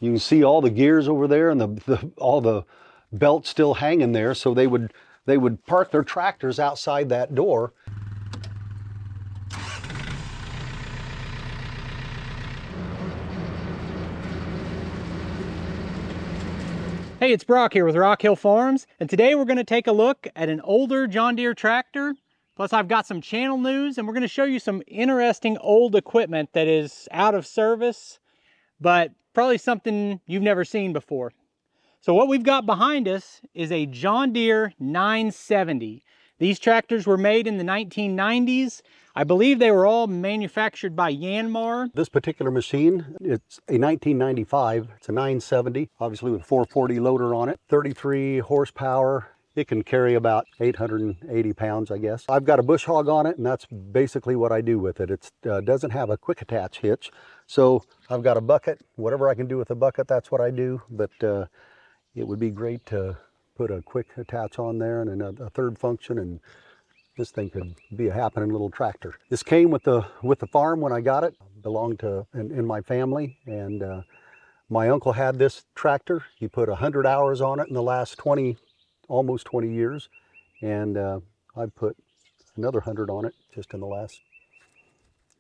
You can see all the gears over there and all the belts still hanging there. So they would park their tractors outside that door. Hey, it's Brock here with Rock Hill Farms, and today we're going to take a look at an older John Deere tractor. Plus I've got some channel news, and we're going to show you some interesting old equipment that is out of service, but probably something you've never seen before. So what we've got behind us is a John Deere 970. These tractors were made in the 1990s. I believe they were all manufactured by Yanmar. This particular machine, it's a 1995. It's a 970, obviously with a 440 loader on it, 33 horsepower. It can carry about 880 pounds, I guess. I've got a bush hog on it, and that's basically what I do with it. It doesn't have a quick attach hitch, so I've got a bucket. Whatever I can do with a bucket, that's what I do. But it would be great to put a quick attach on there and a third function, and this thing could be a happening little tractor. This came with the farm when I got it. Belonged to in my family, and my uncle had this tractor. He put 100 hours on it in the last almost 20 years, and I've put another 100 on it just in the last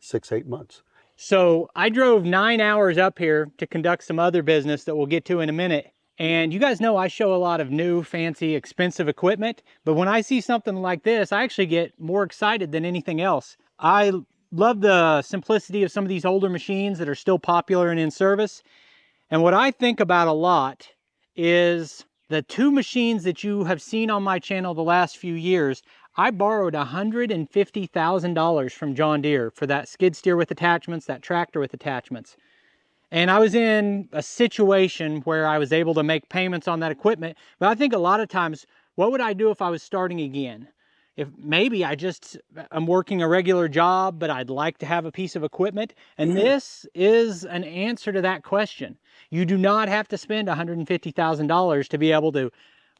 6-8 months. So I drove 9 hours up here to conduct some other business that we'll get to in a minute. And you guys know I show a lot of new, fancy, expensive equipment, but when I see something like this, I actually get more excited than anything else. I love the simplicity of some of these older machines that are still popular and in service. And what I think about a lot is the two machines that you have seen on my channel the last few years. I borrowed $150,000 from John Deere for that skid steer with attachments, that tractor with attachments. And I was in a situation where I was able to make payments on that equipment. But I think a lot of times, what would I do if I was starting again? If maybe I'm working a regular job, but I'd like to have a piece of equipment. And this is an answer to that question. You do not have to spend $150,000 to be able to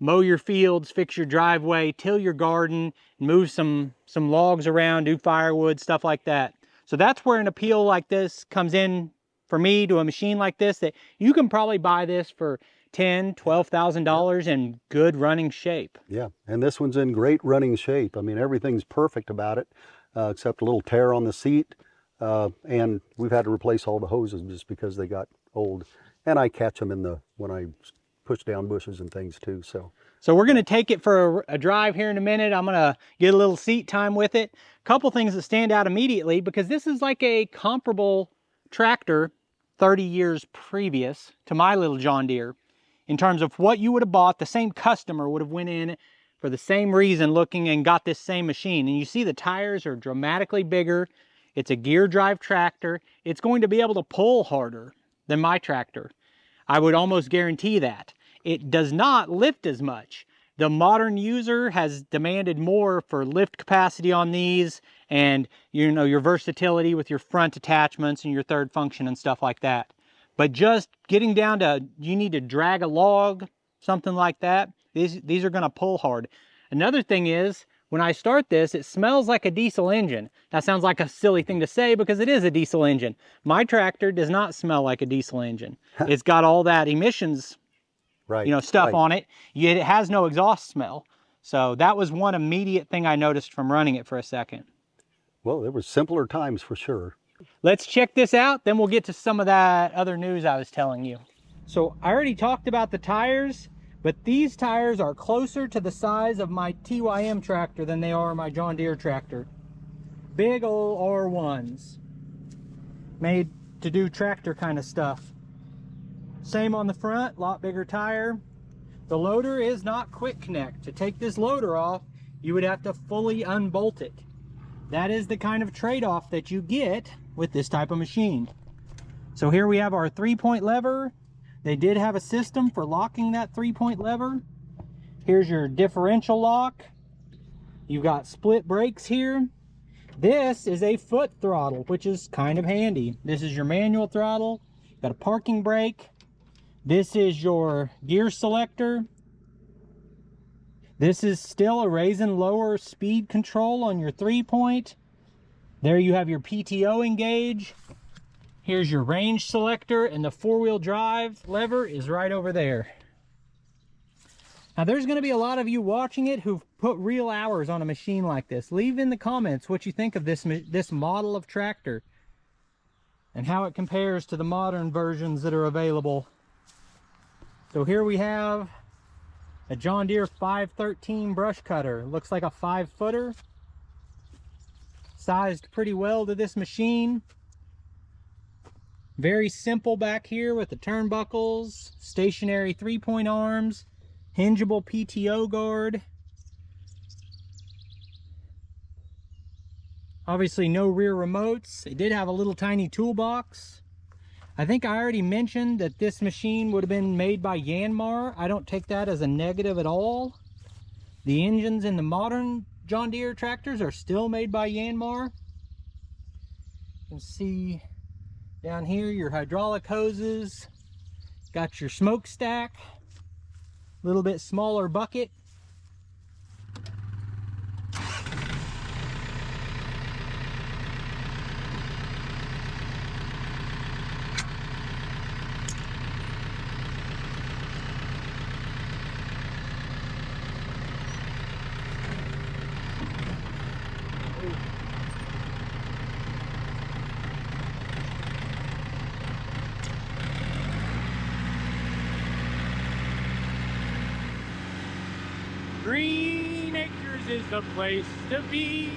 mow your fields, fix your driveway, till your garden, move some logs around, do firewood, stuff like that. So that's where an appeal like this comes in for me to a machine like this, that you can probably buy this for $10,000, $12,000 in good running shape. Yeah, and this one's in great running shape. I mean, everything's perfect about it, except a little tear on the seat. And we've had to replace all the hoses just because they got old. And I catch them when I push down bushes and things too. So we're going to take it for a drive here in a minute. I'm going to get a little seat time with it. A couple things that stand out immediately, because this is like a comparable tractor 30 years previous to my little John Deere, in terms of what you would have bought. The same customer would have went in for the same reason looking and got this same machine. And you see the tires are dramatically bigger. It's a gear drive tractor. It's going to be able to pull harder than my tractor. I would almost guarantee that. It does not lift as much. The modern user has demanded more for lift capacity on these, and your versatility with your front attachments and your third function and stuff like that. But just getting down to, you need to drag a log, something like that, these are going to pull hard. Another thing is, when I start this, it smells like a diesel engine. That sounds like a silly thing to say because it is a diesel engine. My tractor does not smell like a diesel engine. It's got all that emissions stuff on it, yet it has no exhaust smell. So that was one immediate thing I noticed from running it for a second. Well, there were simpler times for sure. Let's check this out, then we'll get to some of that other news I was telling you. So I already talked about the tires, but these tires are closer to the size of my TYM tractor than they are my John Deere tractor. Big old R1s, made to do tractor kind of stuff. Same on the front, lot bigger tire. The loader is not quick connect. To take this loader off, you would have to fully unbolt it. That is the kind of trade-off that you get with this type of machine. So here we have our 3-point lever. They did have a system for locking that 3-point lever. Here's your differential lock. You've got split brakes here. This is a foot throttle, which is kind of handy. This is your manual throttle. Got a parking brake. This is your gear selector. This is still a raise and lower speed control on your 3-point. There you have your PTO engage. Here's your range selector, and the 4-wheel drive lever is right over there. Now there's going to be a lot of you watching it who've put real hours on a machine like this. Leave in the comments what you think of this model of tractor and how it compares to the modern versions that are available. So here we have a John Deere 513 brush cutter. Looks like a 5-footer. Sized pretty well to this machine. Very simple back here with the turnbuckles, stationary 3-point arms, hingeable PTO guard. Obviously no rear remotes. It did have a little tiny toolbox. I think I already mentioned that this machine would have been made by Yanmar. I don't take that as a negative at all. The engines in the modern John Deere tractors are still made by Yanmar. You can see down here your hydraulic hoses, got your smokestack, a little bit smaller bucket. Green Acres is the place to be.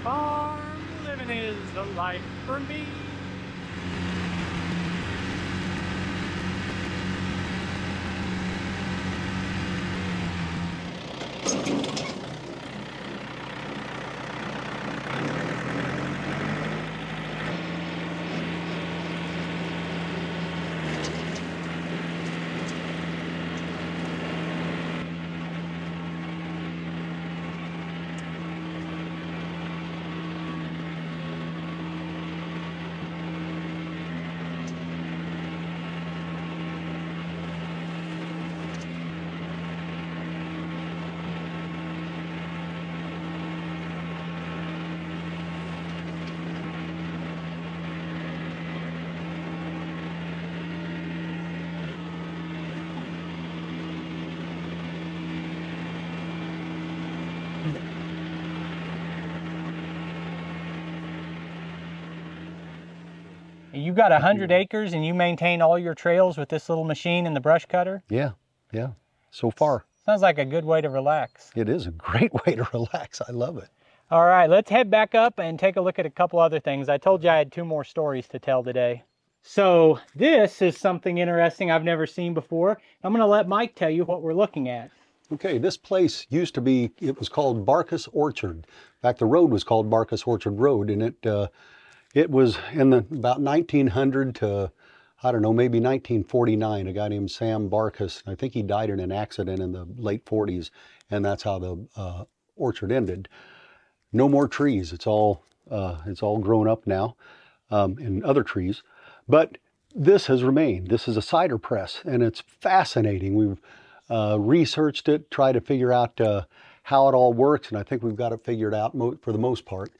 Farm living is the life for me. You've got 100 acres and you maintain all your trails with this little machine and the brush cutter? Yeah, so far. Sounds like a good way to relax. It is a great way to relax. I love it. All right, let's head back up and take a look at a couple other things. I told you I had 2 more stories to tell today. So this is something interesting I've never seen before. I'm going to let Mike tell you what we're looking at. Okay, this place used to be, it was called Barkus Orchard. In fact, the road was called Barkus Orchard Road, and it was in about 1900 to, I don't know, maybe 1949. A guy named Sam Barkus, I think he died in an accident in the late 40s, and that's how the orchard ended. No more trees. It's all grown up now, and other trees. But this has remained. This is a cider press, and it's fascinating. We've researched it, tried to figure out how it all works, and I think we've got it figured out for the most part.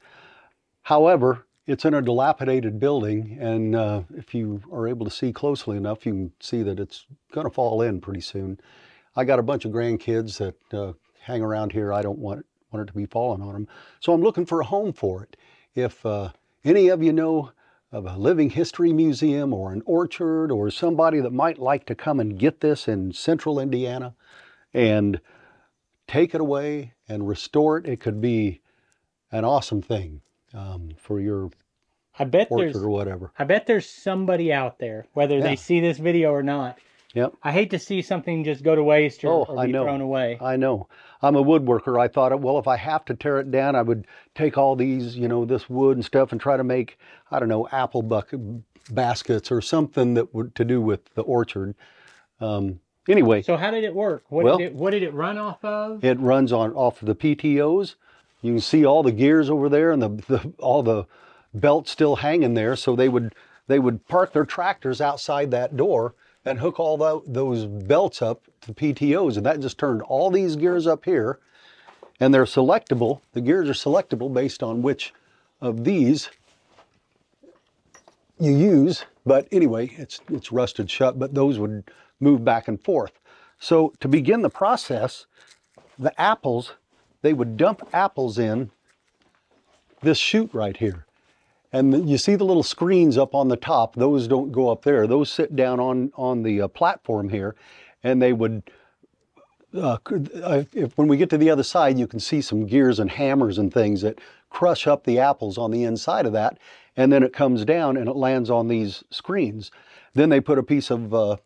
However, it's in a dilapidated building, and if you are able to see closely enough, you can see that it's going to fall in pretty soon. I got a bunch of grandkids that hang around here. I don't want it to be falling on them. So I'm looking for a home for it. If any of you know of a living history museum or an orchard or somebody that might like to come and get this in central Indiana and take it away and restore it, it could be an awesome thing. For your orchard or whatever. I bet there's somebody out there, whether they see this video or not. Yep. I hate to see something just go to waste or be thrown away. I know. I'm a woodworker. I thought, well, if I have to tear it down, I would take all these, this wood and stuff and try to make, I don't know, apple bucket baskets or something that would to do with the orchard. Anyway. So how did it work? What did it run off of? It runs off of the PTOs. You can see all the gears over there and all the belts still hanging there. So they would park their tractors outside that door and hook all those belts up to PTOs. And that just turned all these gears up here. And they're selectable. The gears are selectable based on which of these you use, but anyway, it's rusted shut, but those would move back and forth. So to begin the process, the apples, they would dump apples in this chute right here. And you see the little screens up on the top, those don't go up there. Those sit down on the platform here, and they would, when we get to the other side, you can see some gears and hammers and things that crush up the apples on the inside of that, and then it comes down and it lands on these screens. Then they put a piece of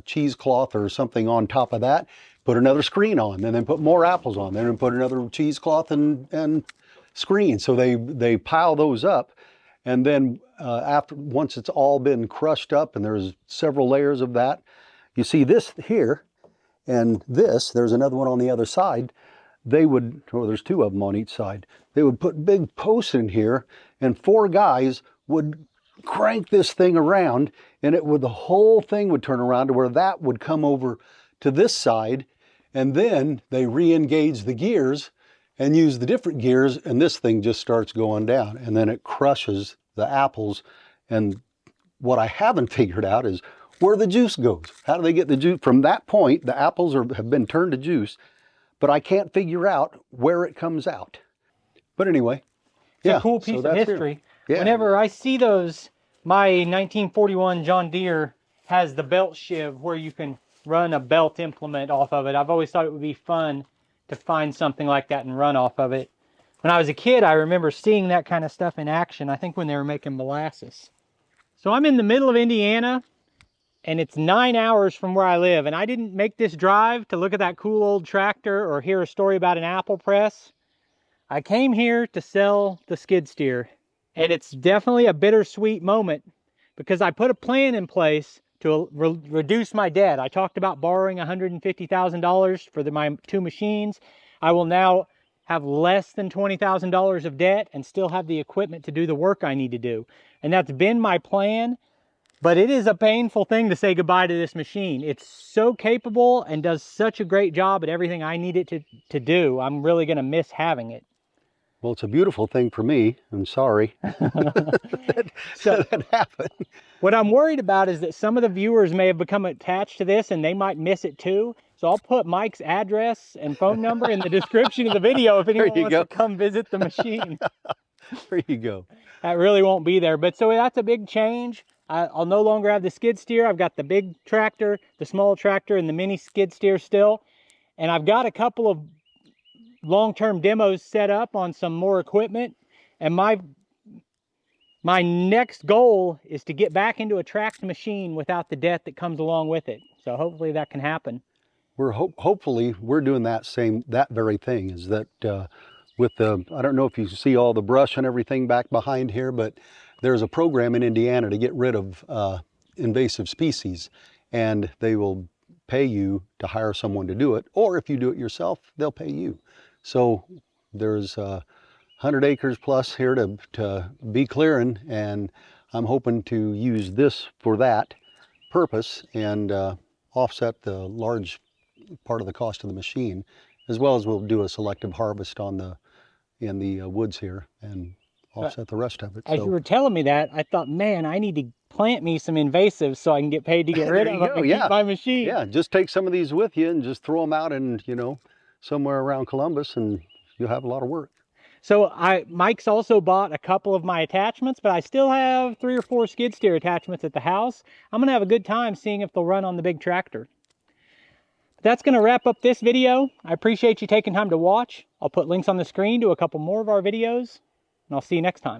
cheesecloth or something on top of that, put another screen on, and then put more apples on there and put another cheesecloth and screen. So they pile those up, and then once it's all been crushed up and there's several layers of that, you see this here and this, there's another one on the other side. They would, oh, there's two of them on each side. They would put big posts in here, and 4 guys would crank this thing around, and the whole thing would turn around to where that would come over to this side, and then they re-engage the gears and use the different gears, and this thing just starts going down, and then it crushes the apples. And what I haven't figured out is where the juice goes. How do they get the juice? From that point, the apples have been turned to juice, but I can't figure out where it comes out. But anyway, it's a cool piece of history. Yeah. Whenever I see those, my 1941 John Deere has the belt shiv where you can run a belt implement off of it. I've always thought it would be fun to find something like that and run off of it. When I was a kid, I remember seeing that kind of stuff in action, I think when they were making molasses. So I'm in the middle of Indiana, and it's 9 hours from where I live, and I didn't make this drive to look at that cool old tractor or hear a story about an apple press. I came here to sell the skid steer, and it's definitely a bittersweet moment because I put a plan in place to reduce my debt. I talked about borrowing $150,000 for my 2 machines. I will now have less than $20,000 of debt and still have the equipment to do the work I need to do. And that's been my plan, but it is a painful thing to say goodbye to this machine. It's so capable and does such a great job at everything I need it to do. I'm really gonna miss having it. Well, it's a beautiful thing for me. I'm sorry that happened. What I'm worried about is that some of the viewers may have become attached to this and they might miss it too. So I'll put Mike's address and phone number in the description of the video if anyone wants to come visit the machine. There you go. That really won't be there. But so that's a big change. I'll no longer have the skid steer. I've got the big tractor, the small tractor, and the mini skid steer still. And I've got a couple of long-term demos set up on some more equipment, and my next goal is to get back into a tracked machine without the debt that comes along with it. So hopefully that can happen. Hopefully we're doing that very thing, is that with I don't know if you see all the brush and everything back behind here, but there's a program in Indiana to get rid of invasive species, and they will pay you to hire someone to do it, or if you do it yourself, they'll pay you. So there's 100 acres plus here to be clearing, and I'm hoping to use this for that purpose and offset the large part of the cost of the machine, as well as we'll do a selective harvest in the woods here and offset the rest of it. As you were telling me that, I thought, man, I need to plant me some invasives so I can get paid to get rid of them and keep my machine. Yeah, just take some of these with you and just throw them out in, somewhere around Columbus, and you'll have a lot of work. So Mike's also bought a couple of my attachments, but I still have 3 or 4 skid steer attachments at the house. I'm gonna have a good time seeing if they'll run on the big tractor. But that's gonna wrap up this video. I appreciate you taking time to watch. I'll put links on the screen to a couple more of our videos, and I'll see you next time.